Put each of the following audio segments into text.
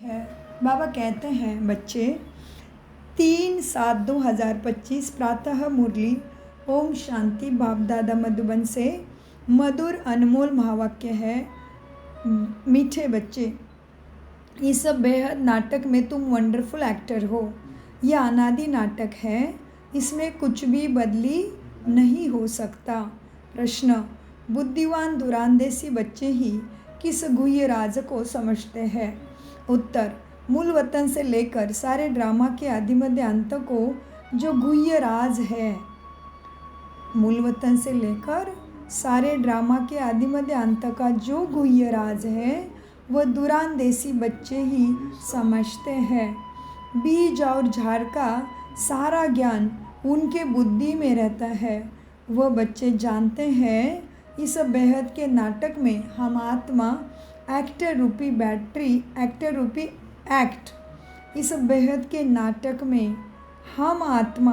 है। बाबा कहते हैं, बच्चे 3/7/2025 प्रातः मुरली ओम शांति बाप दादा मधुबन से मधुर अनमोल महावाक्य है। मीठे बच्चे, इस बेहद नाटक में तुम वंडरफुल एक्टर हो। यह अनादि नाटक है, इसमें कुछ भी बदली नहीं हो सकता। प्रश्न, बुद्धिवान दुरांदेशी बच्चे ही किस गुह्य राज को समझते हैं? उत्तर, मूल वतन से लेकर सारे ड्रामा के आदि मध्य अंत को जो गुह्य राज है, मूल वतन से लेकर सारे ड्रामा के आदि मध्य अंत का जो गुह्य राज है वह दुरांदेशी बच्चे ही समझते हैं। बीज और झाड़ का सारा ज्ञान उनके बुद्धि में रहता है। वह बच्चे जानते हैं इस बेहद के नाटक में हम आत्मा एक्टर रूपी बैटरी, एक्टर रूपी एक्ट, इस बेहद के नाटक में हम आत्मा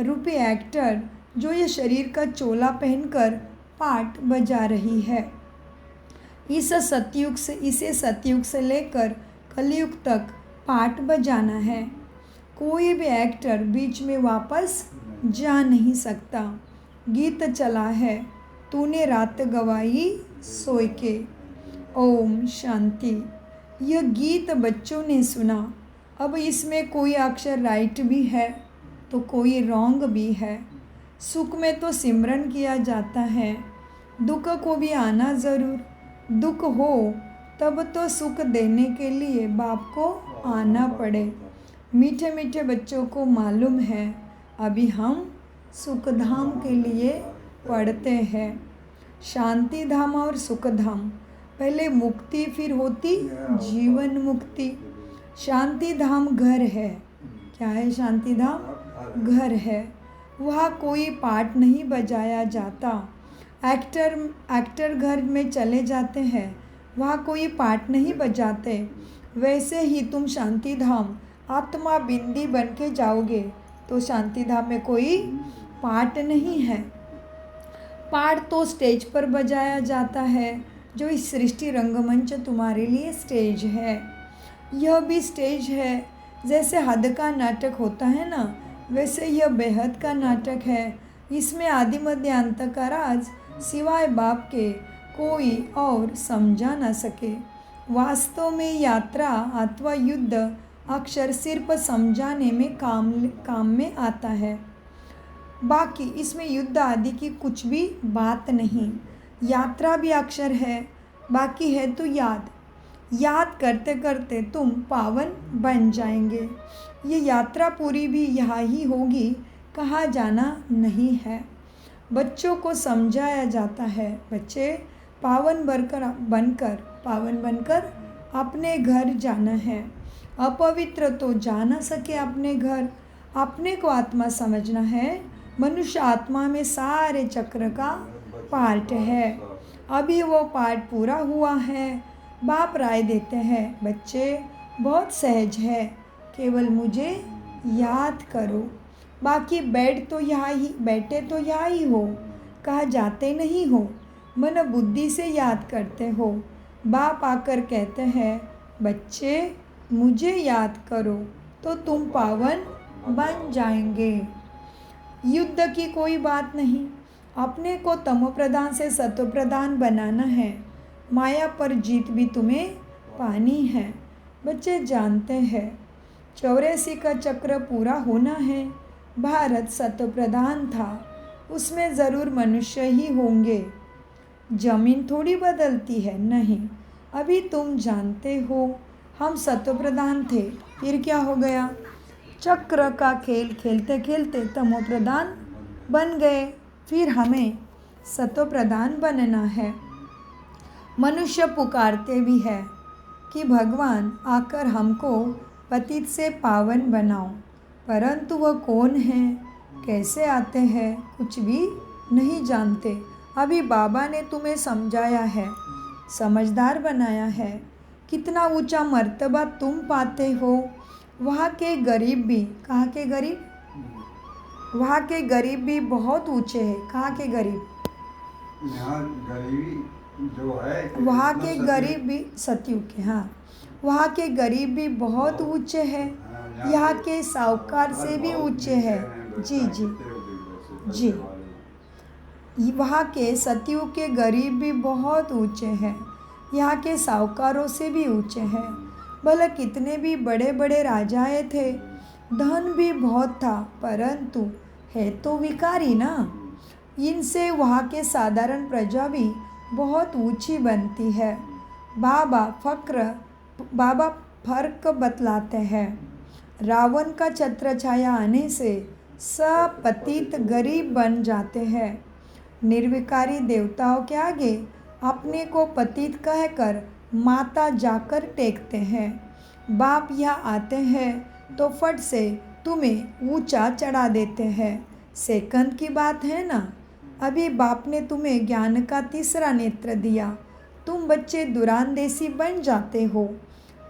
रूपी एक्टर जो ये शरीर का चोला पहनकर पार्ट बजा रही है। इसे सतयुग से लेकर कलयुग तक पार्ट बजाना है। कोई भी एक्टर बीच में वापस जा नहीं सकता। गीत चला है, तूने रात गवाई सोए के। ओम शांति। यह गीत बच्चों ने सुना। अब इसमें कोई अक्षर राइट भी है तो कोई रॉन्ग भी है। सुख में तो सिमरन किया जाता है, दुख को भी आना ज़रूर। दुख हो तब तो सुख देने के लिए बाप को आना पड़े। मीठे मीठे बच्चों को मालूम है, अभी हम सुखधाम के लिए पढ़ते हैं। शांति धाम और सुख धाम, पहले मुक्ति फिर होती जीवन मुक्ति। शांति धाम घर है। क्या है शांति धाम? घर है। वहाँ कोई पार्ट नहीं बजाया जाता। एक्टर घर में चले जाते हैं, वहाँ कोई पार्ट नहीं बजाते। वैसे ही तुम शांति धाम आत्मा बिंदी बन के जाओगे तो शांति धाम में कोई पार्ट नहीं है। पार्ट तो स्टेज पर बजाया जाता है, जो इस सृष्टि रंगमंच तुम्हारे लिए स्टेज है। यह भी स्टेज है। जैसे हद का नाटक होता है ना, वैसे यह बेहद का नाटक है। इसमें आदि मध्य अंत का राज सिवाय बाप के कोई और समझा न सके। वास्तव में यात्रा अथवा युद्ध अक्षर सिर्फ समझाने में काम में आता है। बाकी इसमें युद्ध आदि की कुछ भी बात नहीं। यात्रा भी अक्षर है, बाकी है तो याद करते करते तुम पावन बन जाएंगे। ये यात्रा पूरी भी यहाँ ही होगी, कहाँ जाना नहीं है। बच्चों को समझाया जाता है, बच्चे पावन बनकर अपने घर जाना है। अपवित्र तो जा न सके अपने घर। अपने को आत्मा समझना है। मनुष्य आत्मा में सारे चक्र का पार्ट है। अभी वो पार्ट पूरा हुआ है। बाप राय देते हैं, बच्चे बहुत सहज है, केवल मुझे याद करो। बाकी बैठे तो यहाँ ही हो, कहाँ जाते नहीं हो, मन बुद्धि से याद करते हो। बाप आकर कहते हैं, बच्चे मुझे याद करो तो तुम पावन बन जाएंगे। युद्ध की कोई बात नहीं। अपने को तमो प्रधान से सत्व प्रधान बनाना है। माया पर जीत भी तुम्हें पानी है। बच्चे जानते हैं 84 का चक्र पूरा होना है। भारत सत्व प्रधान था, उसमें ज़रूर मनुष्य ही होंगे। जमीन थोड़ी बदलती है, नहीं। अभी तुम जानते हो हम सत्व प्रधान थे, फिर क्या हो गया? चक्र का खेल खेलते खेलते तमो प्रधान बन गए, फिर हमें सत्व प्रधान बनना है। मनुष्य पुकारते भी है कि भगवान आकर हमको पतित से पावन बनाओ, परंतु वह कौन है, कैसे आते हैं, कुछ भी नहीं जानते। अभी बाबा ने तुम्हें समझाया है, समझदार बनाया है। कितना ऊंचा मर्तबा तुम पाते हो। वहाँ के गरीब भी, कहाँ के गरीब? वहाँ के गरीब भी बहुत ऊंचे हैं। कहाँ के गरीब? यहाँ गरीबी जो है, वहाँ के गरीब भी सतयुग के, हाँ, वहाँ के गरीब भी बहुत ऊंचे हैं, यहाँ के साहूकार से भी ऊंचे हैं। जी जी जी, वहाँ के सतयुग के गरीब भी बहुत ऊंचे हैं, यहाँ के साहूकारों से भी ऊंचे हैं। भला कितने भी बड़े बड़े राजाएं थे, धन भी बहुत था, परंतु है तो विकारी ना। इनसे वहाँ के साधारण प्रजा भी बहुत ऊंची बनती है। बाबा फर्क बतलाते हैं। रावण का छत्र छाया आने से सब पतित गरीब बन जाते हैं। निर्विकारी देवताओं के आगे अपने को पतित कहकर माता जाकर टेकते हैं। बाप यहाँ आते हैं तो फट से तुम्हें ऊंचा चढ़ा देते हैं। सेकंड की बात है ना, अभी बाप ने तुम्हें ज्ञान का तीसरा नेत्र दिया, तुम बच्चे दुरानदेशी बन जाते हो।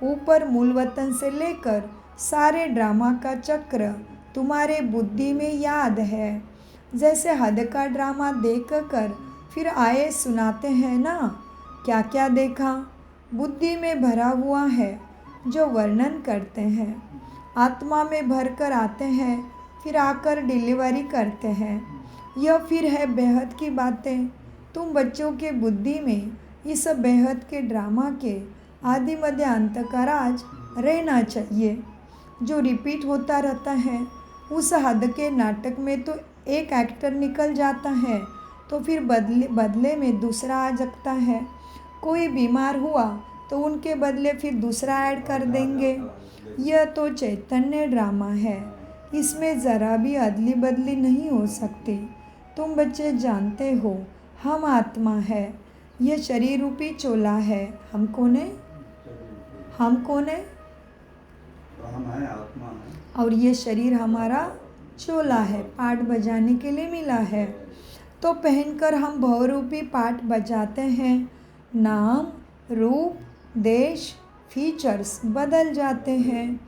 ऊपर मूल वतन से लेकर सारे ड्रामा का चक्र तुम्हारे बुद्धि में याद है। जैसे हद का ड्रामा देख कर फिर आए सुनाते हैं ना, क्या क्या देखा, बुद्धि में भरा हुआ है जो वर्णन करते हैं। आत्मा में भर कर आते हैं, फिर आकर डिलीवरी करते हैं। यह फिर है बेहद की बातें। तुम बच्चों के बुद्धि में इस बेहद के ड्रामा के आदि मध्य अंत का राज रहना चाहिए, जो रिपीट होता रहता है। उस हद के नाटक में तो एक एक्टर निकल जाता है तो फिर बदले में दूसरा आ सकता है। कोई बीमार हुआ तो उनके बदले फिर दूसरा ऐड कर देंगे। यह तो चैतन्य ड्रामा है, इसमें ज़रा भी अदली बदली नहीं हो सकती। तुम बच्चे जानते हो हम आत्मा है, यह शरीर रूपी चोला है। हम कौन है? हम कौन है? हम हैं, आत्मा है। और ये शरीर हमारा चोला है, पाठ बजाने के लिए मिला है। तो पहनकर हम बहुरूपी पाठ बजाते हैं। नाम, रूप, देश, फीचर्स बदल जाते हैं।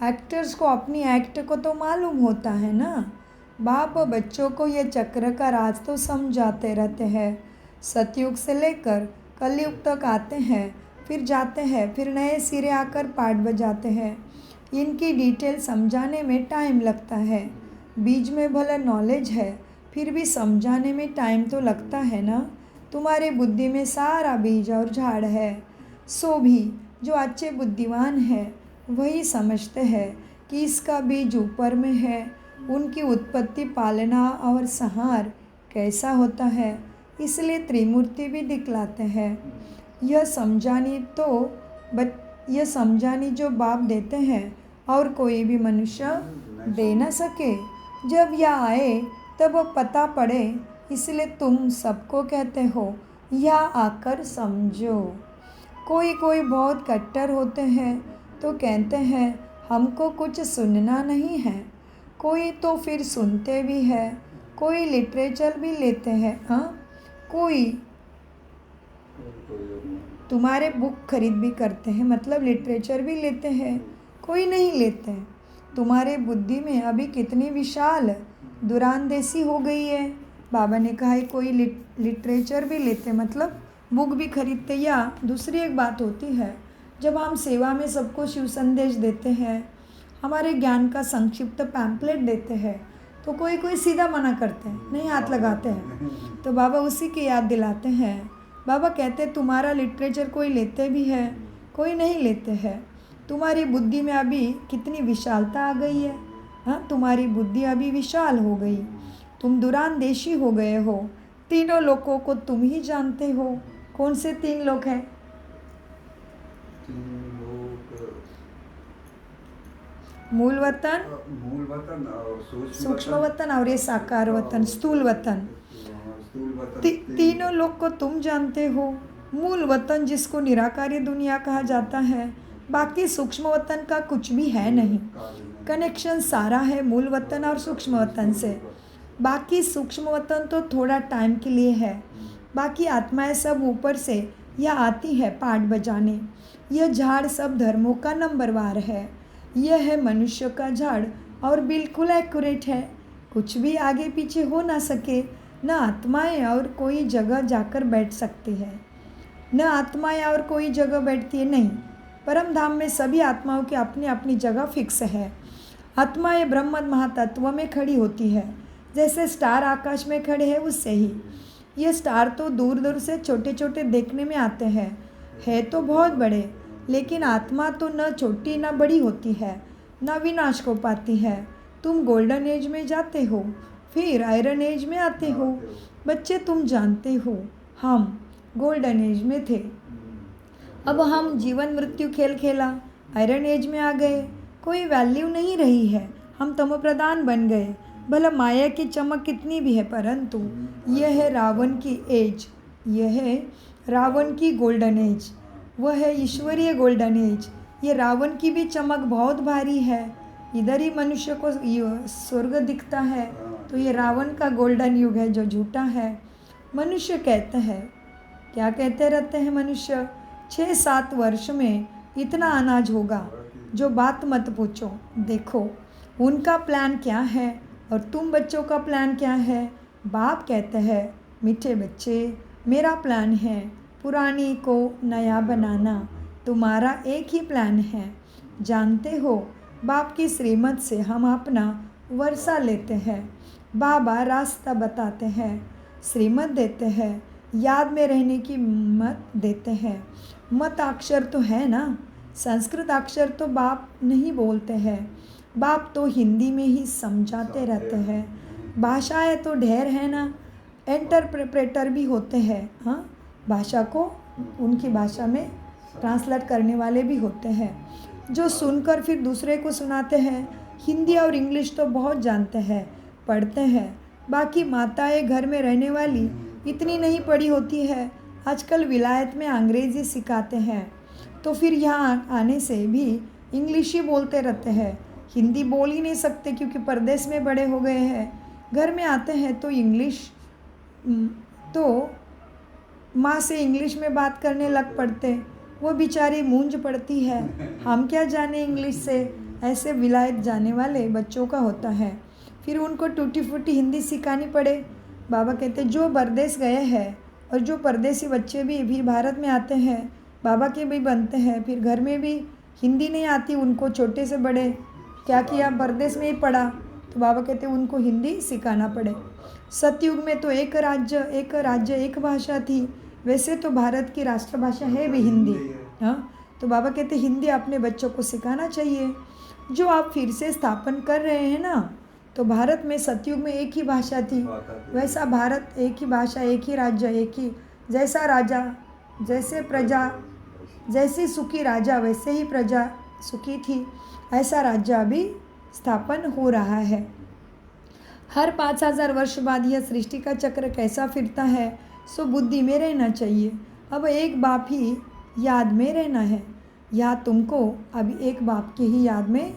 एक्टर्स को अपनी एक्ट को तो मालूम होता है ना। बाप बच्चों को ये चक्र का राज तो समझाते रहते हैं। सतयुग से लेकर कलयुग तक आते हैं, फिर जाते हैं, फिर नए सिरे आकर पाठ बजाते हैं। इनकी डिटेल समझाने में टाइम लगता है। बीज में भला नॉलेज है, फिर भी समझाने में टाइम तो लगता है ना। तुम्हारे बुद्धि में सारा बीज और झाड़ है। सो भी जो अच्छे बुद्धिमान है वही समझते हैं कि इसका बीज ऊपर में है। उनकी उत्पत्ति, पालना और संहार कैसा होता है, इसलिए त्रिमूर्ति भी दिखलाते हैं। यह समझानी जो बाप देते हैं और कोई भी मनुष्य दे न सके। जब यह आए तब पता पड़े, इसलिए तुम सबको कहते हो यह आकर समझो। कोई बहुत कट्टर होते हैं तो कहते हैं हमको कुछ सुनना नहीं है। कोई तो फिर सुनते भी है, कोई लिटरेचर भी लेते हैं। कोई तुम्हारे बुक खरीद भी करते हैं, मतलब लिटरेचर भी लेते हैं, कोई नहीं लेते हैं। तुम्हारे बुद्धि में अभी कितनी विशाल दुरानदेशी हो गई है। बाबा ने कहा है कोई लिटरेचर भी लेते, मतलब बुक भी खरीदते। या दूसरी एक बात होती है, जब हम सेवा में सबको शिव संदेश देते हैं, हमारे ज्ञान का संक्षिप्त पैम्पलेट देते हैं, तो कोई सीधा मना करते हैं, नहीं हाथ लगाते हैं। तो बाबा उसी की याद दिलाते हैं। बाबा कहते तुम्हारा लिटरेचर कोई लेते भी है, कोई नहीं लेते हैं। तुम्हारी बुद्धि में अभी कितनी विशालता आ गई है। हाँ, तुम्हारी बुद्धि अभी विशाल हो गई। तुम दुरानदेशी हो गए हो। तीनों लोगों को तुम ही जानते हो। कौन से तीन लोग हैं? मूल वतन, सूक्ष्म वतन और ये साकार वतन, स्थूल वतन। तीनों लोग को तुम जानते हो। मूल वतन जिसको निराकारी दुनिया कहा जाता है, बाकी सूक्ष्म वतन का कुछ भी है नहीं। कनेक्शन सारा है मूल वतन और सूक्ष्म वतन से। बाकी सूक्ष्म वतन तो थोड़ा टाइम के लिए है। बाकी आत्माएं सब ऊपर से यह आती है पाठ बजाने। यह झाड़ सब धर्मों का नंबरवार है। यह है मनुष्य का झाड़ और बिल्कुल एक्यूरेट है। कुछ भी आगे पीछे हो ना सके। न आत्माएं और कोई जगह जाकर बैठ सकती है, न आत्माएं और कोई जगह बैठती है नहीं। परम धाम में सभी आत्माओं की अपनी अपनी जगह फिक्स है। आत्मा ये ब्रह्म महातत्व में खड़ी होती है, जैसे स्टार आकाश में खड़े हैं उससे ही। ये स्टार तो दूर दूर से छोटे छोटे देखने में आते हैं, है तो बहुत बड़े, लेकिन आत्मा तो न छोटी न बड़ी होती है, न विनाश को पाती है। तुम गोल्डन एज में जाते हो, फिर आयरन एज में आते हो। बच्चे तुम जानते हो हम गोल्डन एज में थे, अब हम जीवन मृत्यु खेल खेला, आयरन एज में आ गए, कोई वैल्यू नहीं रही है, हम तमो प्रधान बन गए। भला माया की चमक कितनी भी है, परंतु यह है रावण की एज, यह है रावण की गोल्डन एज, वह है ईश्वरीय गोल्डन एज। ये रावण की भी चमक बहुत भारी है, इधर ही मनुष्य को स्वर्ग दिखता है, तो ये रावण का गोल्डन युग है जो झूठा है। मनुष्य कहते हैं, क्या कहते रहते हैं मनुष्य, 6-7 वर्ष में इतना अनाज होगा, जो बात मत पूछो। देखो उनका प्लान क्या है और तुम बच्चों का प्लान क्या है। बाप कहते हैं, मीठे बच्चे मेरा प्लान है पुरानी को नया बनाना, तुम्हारा एक ही प्लान है। जानते हो बाप की श्रीमत से हम अपना वर्षा लेते हैं, बाबा रास्ता बताते हैं, श्रीमत देते हैं, याद में रहने की मत देते हैं। मत अक्षर तो है ना, संस्कृत अक्षर तो बाप नहीं बोलते हैं, बाप तो हिंदी में ही समझाते रहते हैं। भाषाएं तो ढेर है ना, इंटरप्रेटर भी होते हैं, हाँ, भाषा को उनकी भाषा में ट्रांसलेट करने वाले भी होते हैं, जो सुनकर फिर दूसरे को सुनाते हैं। हिंदी और इंग्लिश तो बहुत जानते हैं, पढ़ते हैं, बाकी माताएं घर में रहने वाली इतनी नहीं पढ़ी होती है। आजकल विलायत में अंग्रेज़ी सिखाते हैं, तो फिर यहाँ आने से भी इंग्लिश ही बोलते रहते हैं, हिंदी बोल ही नहीं सकते क्योंकि परदेश में बड़े हो गए हैं। घर में आते हैं तो इंग्लिश, तो माँ से इंग्लिश में बात करने लग पड़ते, वो बेचारी मूंझ पड़ती है, हम क्या जाने इंग्लिश से। ऐसे विलायत जाने वाले बच्चों का होता है, फिर उनको टूटी फूटी हिंदी सिखानी पड़े। बाबा कहते जो परदेश गए हैं और जो परदेसी बच्चे भी भारत में आते हैं, बाबा के भी बनते हैं, फिर घर में भी हिंदी नहीं आती उनको, छोटे से बड़े क्या किया, परदेश में ही पढ़ा, तो बाबा कहते उनको हिंदी सिखाना पड़े। सतयुग में तो एक राज्य एक भाषा थी, वैसे तो भारत की राष्ट्रभाषा है भी हिंदी, हाँ, तो बाबा कहते हिंदी अपने बच्चों को सिखाना चाहिए। जो आप फिर से स्थापन कर रहे हैं ना, तो भारत में सतयुग में एक ही भाषा थी, वैसा भारत एक ही भाषा, एक ही राज्य, एक ही जैसा राजा, जैसे प्रजा, जैसी सुखी राजा वैसे ही प्रजा सुखी थी, ऐसा राज्य अभी स्थापन हो रहा है। हर 5000 वर्ष बाद यह सृष्टि का चक्र कैसा फिरता है, सो बुद्धि में रहना चाहिए। अब एक बाप ही याद में रहना है, या तुमको अभी एक बाप की ही याद में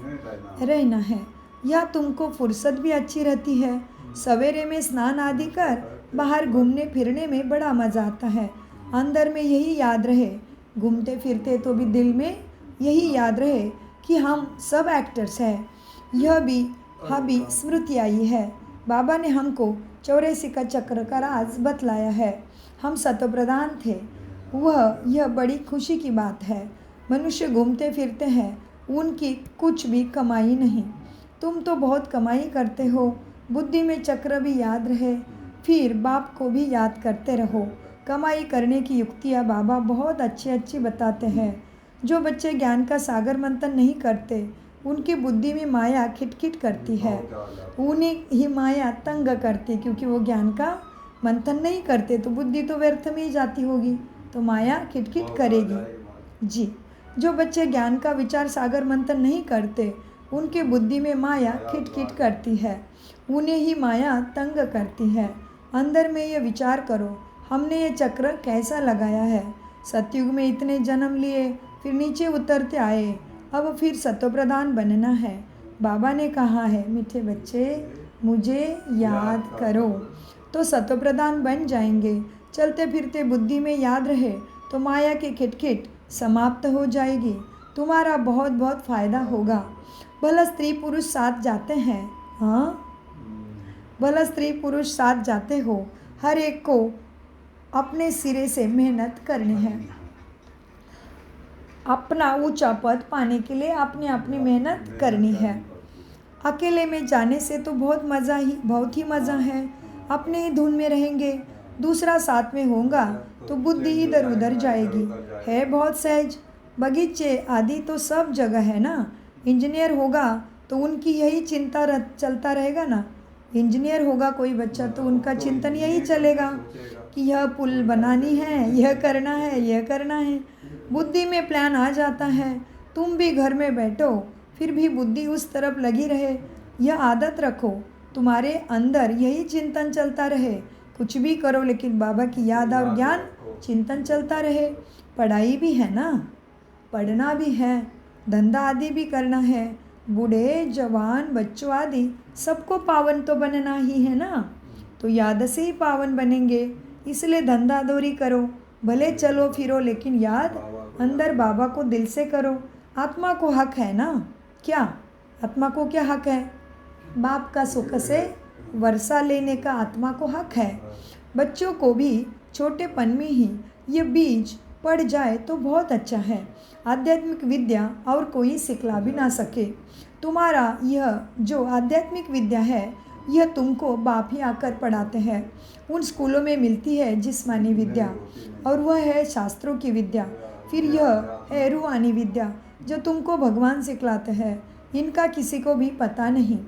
रहना है, या तुमको फुर्सत भी अच्छी रहती है। सवेरे में स्नान आदि कर बाहर घूमने फिरने में बड़ा मज़ा आता है, अंदर में यही याद रहे, घूमते फिरते तो भी दिल में यही याद रहे कि हम सब एक्टर्स हैं। यह भी हबी स्मृति आई है। बाबा ने हमको 84 का चक्र का राज बतलाया है। हम सतोप्रधान थे, यह बड़ी खुशी की बात है। मनुष्य घूमते फिरते हैं, उनकी कुछ भी कमाई नहीं। तुम तो बहुत कमाई करते हो, बुद्धि में चक्र भी याद रहे, फिर बाप को भी याद करते रहो। कमाई करने की युक्तियाँ बाबा बहुत अच्छी बताते हैं। जो बच्चे ज्ञान का सागर मंथन नहीं करते, उनकी बुद्धि में माया खिटखिट करती है, उन्हें ही माया तंग करती, क्योंकि वो ज्ञान का मंथन नहीं करते तो बुद्धि तो व्यर्थ में ही जाती होगी, तो माया खिटखिट करेगी। जी, जो बच्चे ज्ञान का विचार सागर मंथन नहीं करते, उनके बुद्धि में माया खिटखिट करती है, उन्हें ही माया तंग करती है। अंदर में ये विचार करो, हमने ये चक्र कैसा लगाया है। सतयुग में इतने जन्म लिए, फिर नीचे उतरते आए, अब फिर सतोप्रधान बनना है। बाबा ने कहा है, मीठे बच्चे मुझे याद करो, तो सतोप्रधान बन जाएंगे। चलते फिरते बुद्धि में याद रहे तो माया की खिटखिट समाप्त हो जाएगी, तुम्हारा बहुत बहुत फ़ायदा होगा। भला स्त्री पुरुष साथ जाते हैं, हाँ, भला स्त्री पुरुष साथ जाते हो, हर एक को अपने सिरे से मेहनत करनी है। अपना ऊंचा पद पाने के लिए आपने अपनी मेहनत करनी है। अकेले में जाने से तो बहुत ही मज़ा है। अपने ही धुन में रहेंगे, दूसरा साथ में होगा तो बुद्धि इधर उधर जाएगी। है बहुत सहज। बगीचे आदि तो सब जगह है ना। इंजीनियर होगा तो उनकी यही चिंता चलता रहेगा ना। इंजीनियर होगा कोई बच्चा तो उनका चिंतन यही चलेगा कि यह पुल बनानी है, यह करना है, यह करना है। बुद्धि में प्लान आ जाता है। तुम भी घर में बैठो फिर भी बुद्धि उस तरफ लगी रहे। यह आदत रखो, तुम्हारे अंदर यही चिंतन चलता रहे। कुछ भी करो लेकिन बाबा की याद और ज्ञान चिंतन चलता रहे। पढ़ाई भी है ना, पढ़ना भी है, धंधा आदि भी करना है। बूढ़े जवान बच्चों आदि सबको पावन तो बनना ही है ना। तो याद से ही पावन बनेंगे। इसलिए धंधा दौरी करो, भले चलो फिरो लेकिन याद अंदर बाबा को दिल से करो। आत्मा को हक है ना। क्या आत्मा को क्या हक है? बाप का सुख से वर्षा लेने का आत्मा को हक है। बच्चों को भी छोटेपन में ही ये बीज पड़ जाए तो बहुत अच्छा है। आध्यात्मिक विद्या और कोई सिखला भी ना सके। तुम्हारा यह जो आध्यात्मिक विद्या है यह तुमको बाप ही आकर पढ़ाते हैं। उन स्कूलों में मिलती है जिस्मानी विद्या और वह है शास्त्रों की विद्या। फिर यह है रूहानी विद्या जो तुमको भगवान सिखलाते हैं। इनका किसी को भी पता नहीं।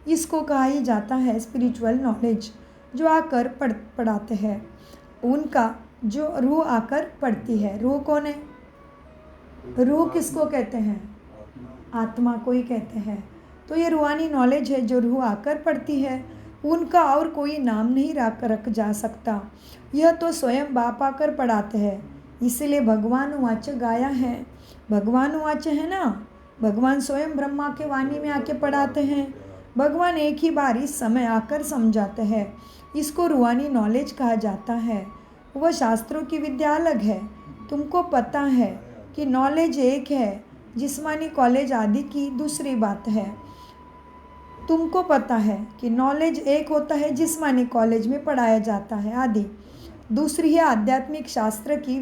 इसको कहा ही जाता है स्पिरिचुअल नॉलेज। जो आकर पढ़ाते हैं उनका जो रूह आकर पढ़ती है। रूह कौन है? रूह किसको कहते हैं? आत्मा को ही कहते हैं। तो ये रूहानी नॉलेज है जो रूह आकर पढ़ती है। उनका और कोई नाम नहीं रख जा सकता। यह तो स्वयं बाप आकर पढ़ाते हैं। इसलिए भगवान वाच गाया है। भगवान वाच है ना। भगवान स्वयं ब्रह्मा के वाणी में आके पढ़ाते हैं। भगवान एक ही बार इस समय आकर समझाते हैं। इसको रूहानी नॉलेज कहा जाता है। वह शास्त्रों की विद्या अलग है। तुमको पता है कि नॉलेज एक है, जिस्मानी कॉलेज आदि की दूसरी बात है। तुमको पता है कि नॉलेज एक होता है, जिस्मानी कॉलेज में पढ़ाया जाता है आदि। दूसरी है आध्यात्मिक शास्त्र की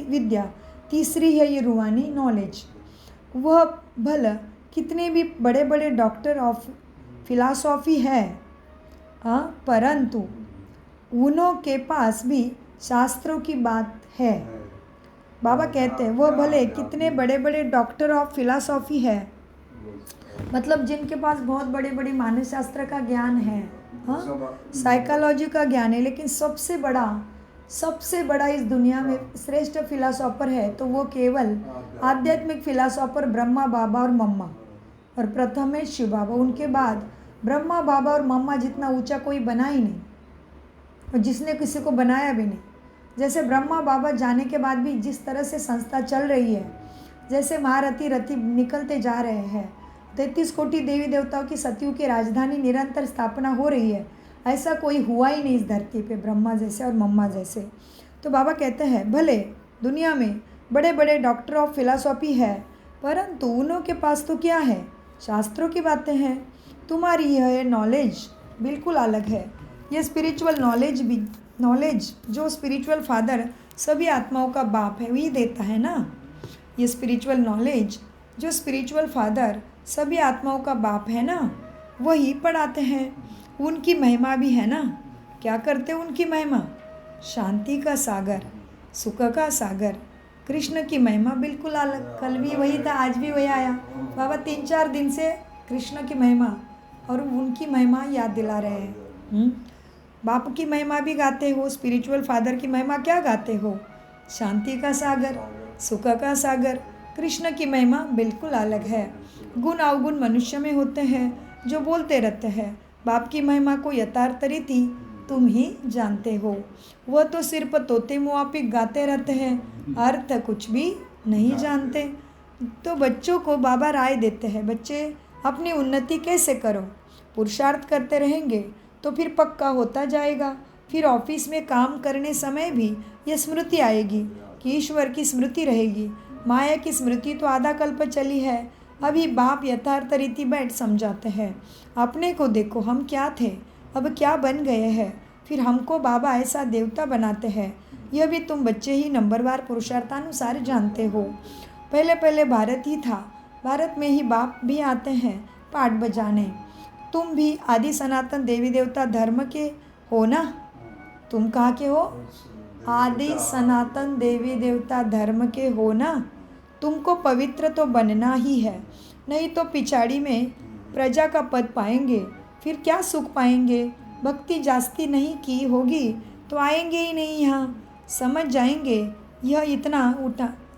विद्या। तीसरी है ये रूहानी नॉलेज। वह भला कितने भी बड़े बड़े डॉक्टर ऑफ फिलॉसफी है, परंतु उन्हों के पास भी शास्त्रों की बात है। बाबा कहते हैं वह भले कितने बड़े बड़े डॉक्टर ऑफ फिलॉसफी है, मतलब जिनके पास बहुत बड़े बड़े मानस शास्त्र का ज्ञान है, साइकोलॉजी का ज्ञान है, लेकिन सबसे बड़ा इस दुनिया में श्रेष्ठ फिलॉसफर है तो वो केवल आध्यात्मिक फिलॉसफर ब्रह्मा बाबा और मम्मा, और प्रथम है शिव बाबा। उनके बाद ब्रह्मा बाबा और मम्मा जितना ऊंचा कोई बना ही नहीं, और जिसने किसी को बनाया भी नहीं। जैसे ब्रह्मा बाबा जाने के बाद भी जिस तरह से संस्था चल रही है, जैसे महारथी रथी निकलते जा रहे हैं, 33 कोटि देवी देवताओं की सतयुग की राजधानी निरंतर स्थापना हो रही है, ऐसा कोई हुआ ही नहीं इस धरती पे ब्रह्मा जैसे और मम्मा जैसे। तो बाबा कहते हैं भले दुनिया में बड़े बड़े डॉक्टर ऑफ फिलॉसफी है, परंतु उन्हों के पास तो क्या है? शास्त्रों की बातें हैं। तुम्हारी यह नॉलेज बिल्कुल अलग है। ये स्पिरिचुअल नॉलेज जो स्पिरिचुअल फादर सभी आत्माओं का बाप है वही देता है ना। ये स्पिरिचुअल नॉलेज जो स्पिरिचुअल फादर सभी आत्माओं का बाप है ना, वही पढ़ाते हैं। उनकी महिमा भी है ना। क्या करते हैं उनकी महिमा? शांति का सागर, सुख का सागर। कृष्ण की महिमा बिल्कुल अलग। कल भी वही था, आज भी वही आया। बाबा 3-4 दिन से कृष्ण की महिमा और उनकी महिमा याद दिला रहे हैं। बाप की महिमा भी गाते हो, स्पिरिचुअल फादर की महिमा क्या गाते हो? शांति का सागर, सुख का सागर। कृष्ण की महिमा बिल्कुल अलग है। गुण अवगुण मनुष्य में होते हैं जो बोलते रहते हैं। बाप की महिमा को यथार्थ रीति तुम ही जानते हो। वह तो सिर्फ तोते मुआफिक गाते रहते हैं, अर्थ कुछ भी नहीं जानते। तो बच्चों को बाबा राय देते हैं, बच्चे अपनी उन्नति कैसे करो? पुरुषार्थ करते रहेंगे तो फिर पक्का होता जाएगा। फिर ऑफिस में काम करने समय भी यह स्मृति आएगी कि ईश्वर की स्मृति रहेगी। माया की स्मृति तो आधा कल्प चली है। अभी बाप यथार्थ रीति बैठ समझाते हैं। अपने को देखो, हम क्या थे, अब क्या बन गए हैं। फिर हमको बाबा ऐसा देवता बनाते हैं। यह भी तुम बच्चे ही नंबरवार पुरुषार्थानुसार जानते हो। पहले पहले भारत ही था, भारत में ही बाप भी आते हैं पाठ बजाने। तुम भी आदि सनातन देवी देवता धर्म के हो ना? तुम कहाँ के हो? आदि सनातन देवी देवता धर्म के हो ना? तुमको पवित्र तो बनना ही है, नहीं तो पिछाड़ी में प्रजा का पद पाएंगे, फिर क्या सुख पाएंगे? भक्ति जास्ती नहीं की होगी तो आएंगे ही नहीं यहाँ। समझ जाएंगे यह इतना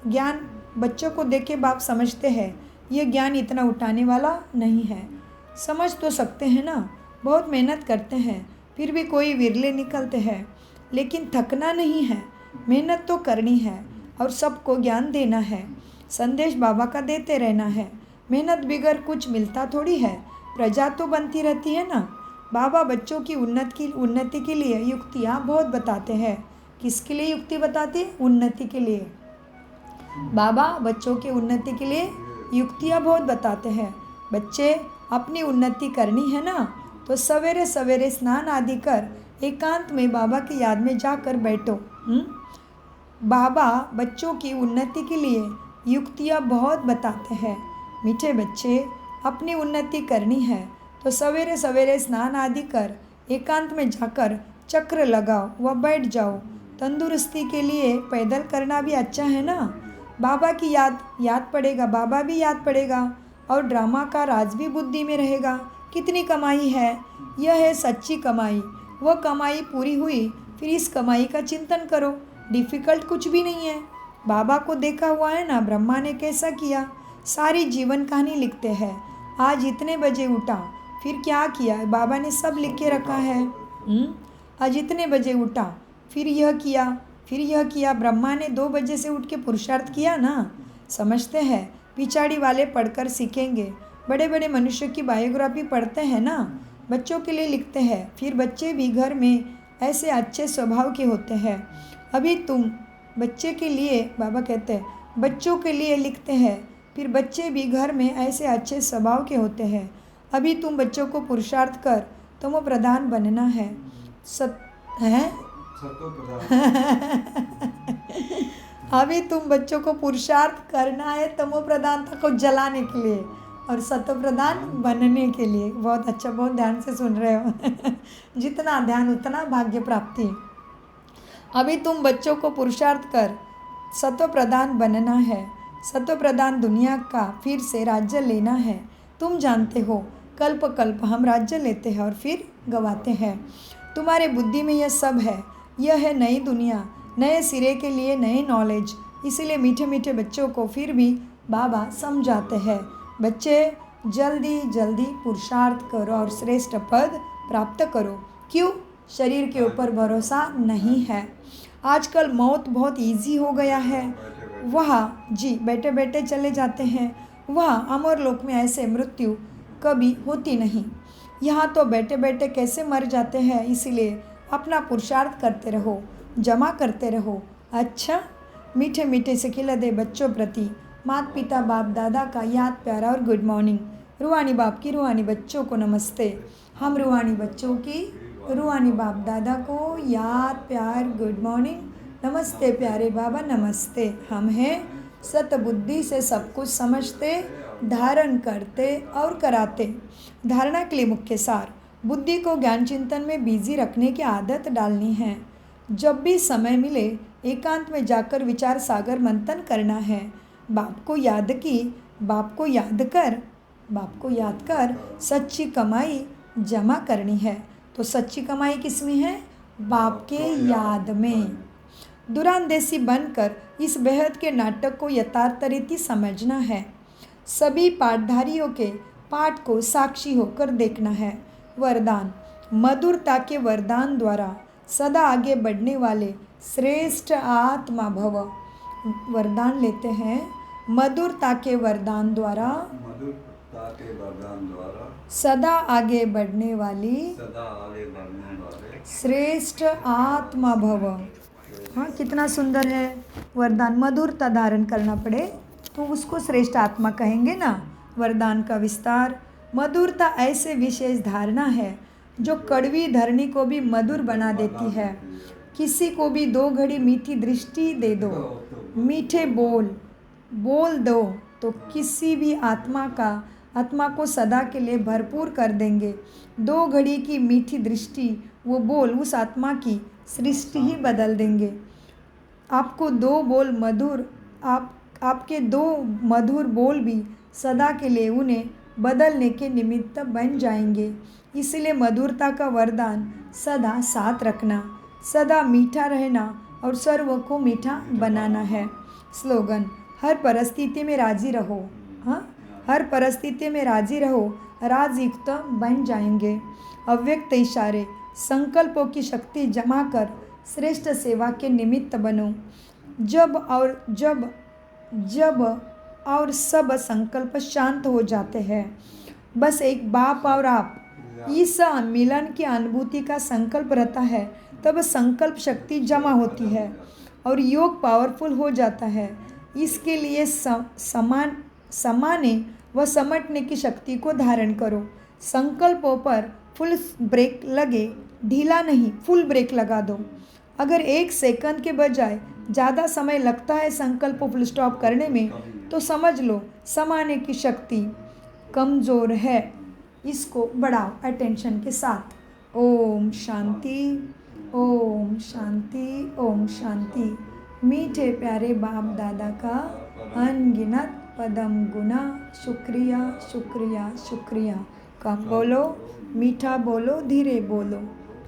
ज्ञान बच्चों को देख के बाप समझते हैं यह ज्ञान इतना उठाने वाला नहीं है। समझ तो सकते हैं ना, बहुत मेहनत करते हैं, फिर भी कोई विरले निकलते हैं, लेकिन थकना नहीं है, मेहनत तो करनी है और सबको ज्ञान देना है, संदेश बाबा का देते रहना है। मेहनत बिगर कुछ मिलता थोड़ी है, प्रजा तो बनती रहती है ना। बाबा बच्चों की उन्नति के लिए युक्तियाँ बहुत बताते हैं। किसके लिए युक्ति बताते? उन्नति के लिए। बाबा बच्चों की उन्नति के लिए युक्तियाँ बहुत बताते हैं। बच्चे अपनी उन्नति करनी है ना, तो सवेरे सवेरे स्नान आदि कर एकांत में बाबा की याद में जाकर बैठो। बाबा बच्चों की उन्नति के लिए युक्तियाँ बहुत बताते हैं। मीठे बच्चे, अपनी उन्नति करनी है तो सवेरे सवेरे स्नान आदि कर एकांत में जाकर चक्र लगाओ व बैठ जाओ। तंदुरुस्ती के लिए पैदल करना भी अच्छा है ना। बाबा की याद पड़ेगा, बाबा भी याद पड़ेगा और ड्रामा का राज भी बुद्धि में रहेगा। कितनी कमाई है, यह है सच्ची कमाई। वह कमाई पूरी हुई फिर इस कमाई का चिंतन करो, डिफ़िकल्ट कुछ भी नहीं है। बाबा को देखा हुआ है ना, ब्रह्मा ने कैसा किया, सारी जीवन कहानी लिखते हैं। आज इतने बजे उठा, फिर क्या किया, बाबा ने सब लिख के रखा है। आज इतने बजे उठा, फिर यह किया, फिर यह किया। ब्रह्मा ने 2 बजे से उठ के पुरुषार्थ किया ना। समझते हैं, पिछाड़ी वाले पढ़कर सीखेंगे। बड़े बड़े मनुष्य की बायोग्राफी पढ़ते हैं ना, बच्चों के लिए लिखते हैं, फिर बच्चे भी घर में ऐसे अच्छे स्वभाव के होते हैं। अभी तुम बच्चे के लिए, बाबा कहते हैं, बच्चों के लिए लिखते हैं, फिर बच्चे भी घर में ऐसे अच्छे स्वभाव के होते हैं। अभी तुम बच्चों को पुरुषार्थ कर तमो प्रधान बनना है। अभी तुम बच्चों को पुरुषार्थ करना है तमो प्रधानता को जलाने के लिए और सतो प्रधान बनने के लिए। बहुत अच्छा, बहुत ध्यान से सुन रहे हो। जितना ध्यान उतना भाग्य प्राप्ति। अभी तुम बच्चों को पुरुषार्थ कर सतो प्रधान बनना है। सतो प्रधान दुनिया का फिर से राज्य लेना है। तुम जानते हो, कल्प कल्प हम राज्य लेते हैं और फिर गवाते हैं। तुम्हारे बुद्धि में यह सब है। यह है नई दुनिया, नए सिरे के लिए नए नॉलेज। इसीलिए मीठे मीठे बच्चों को फिर भी बाबा समझाते हैं, बच्चे जल्दी जल्दी पुरुषार्थ करो और श्रेष्ठ पद प्राप्त करो। क्यों? शरीर के ऊपर भरोसा नहीं है। आजकल मौत बहुत इजी हो गया है। वहाँ जी बैठे बैठे चले जाते हैं। वहाँ अमर लोक में ऐसे मृत्यु कभी होती नहीं। यहाँ तो बैठे बैठे कैसे मर जाते हैं। इसीलिए अपना पुरुषार्थ करते रहो, जमा करते रहो। अच्छा, मीठे मीठे से खिला दे बच्चों प्रति माता पिता बाप दादा का याद प्यारा और गुड मॉर्निंग। रूहानी बाप की रूहानी बच्चों को नमस्ते। हम रूहानी बच्चों की रूहानी बाप दादा को याद प्यार गुड मॉर्निंग। नमस्ते प्यारे बाबा, नमस्ते। हम हैं सतबुद्धि से सब कुछ समझते, धारण करते और कराते। धारणा के लिए मुख्य सार, बुद्धि को ज्ञान चिंतन में बिजी रखने की आदत डालनी है। जब भी समय मिले एकांत में जाकर विचार सागर मंथन करना है। बाप को याद कर सच्ची कमाई जमा करनी है। तो सच्ची कमाई किस में है? बाप के याद में। दुरानदेशी बनकर इस बेहद के नाटक को यथार्थ रीति समझना है। सभी पाठधारियों के पाठ को साक्षी होकर देखना है। वरदान, मधुरता के वरदान द्वारा सदा आगे बढ़ने वाले श्रेष्ठ आत्मा भव। वरदान लेते हैं, मधुरता के वरदान द्वारा सदा आगे बढ़ने वाली श्रेष्ठ आत्मा भव। हाँ, कितना सुंदर है वरदान। मधुरता धारण करना पड़े तो उसको श्रेष्ठ आत्मा कहेंगे ना। वरदान का विस्तार, मधुरता ऐसे विशेष धारणा है जो कड़वी धरनी को भी मधुर बना देती है। किसी को भी 2 घड़ी मीठी दृष्टि दे दो, मीठे बोल, बोल दो तो किसी भी आत्मा को सदा के लिए भरपूर कर देंगे। 2 घड़ी की मीठी दृष्टि वो बोल उस आत्मा की सृष्टि ही बदल देंगे। आपके 2 मधुर बोल भी सदा के लिए उन्हें बदलने के निमित्त बन जाएंगे। इसलिए मधुरता का वरदान सदा साथ रखना, सदा मीठा रहना और सर्व को मीठा बनाना है। स्लोगन, हर परिस्थिति में राजी रहो। हाँ, हर परिस्थिति में राजी रहो, राजयुक्त बन जाएंगे। अव्यक्त इशारे, संकल्पों की शक्ति जमा कर श्रेष्ठ सेवा के निमित्त बनो। जब और सब संकल्प शांत हो जाते हैं, बस एक बाप और आप इस मिलन की अनुभूति का संकल्प रहता है, तब संकल्प शक्ति जमा होती है और योग पावरफुल हो जाता है। इसके लिए समाने व समटने की शक्ति को धारण करो। संकल्पों पर फुल ब्रेक लगे, ढीला नहीं, फुल ब्रेक लगा दो। अगर 1 सेकंड के बजाय ज़्यादा समय लगता है संकल्प को फुल स्टॉप करने में, तो समझ लो समाने की शक्ति कमज़ोर है। इसको बढ़ाओ अटेंशन के साथ। ओम शांति, ओम शांति, ओम शांति। मीठे प्यारे बाप दादा का अनगिनत पदम गुना शुक्रिया शुक्रिया शुक्रिया। कम बोलो, मीठा बोलो, धीरे बोलो।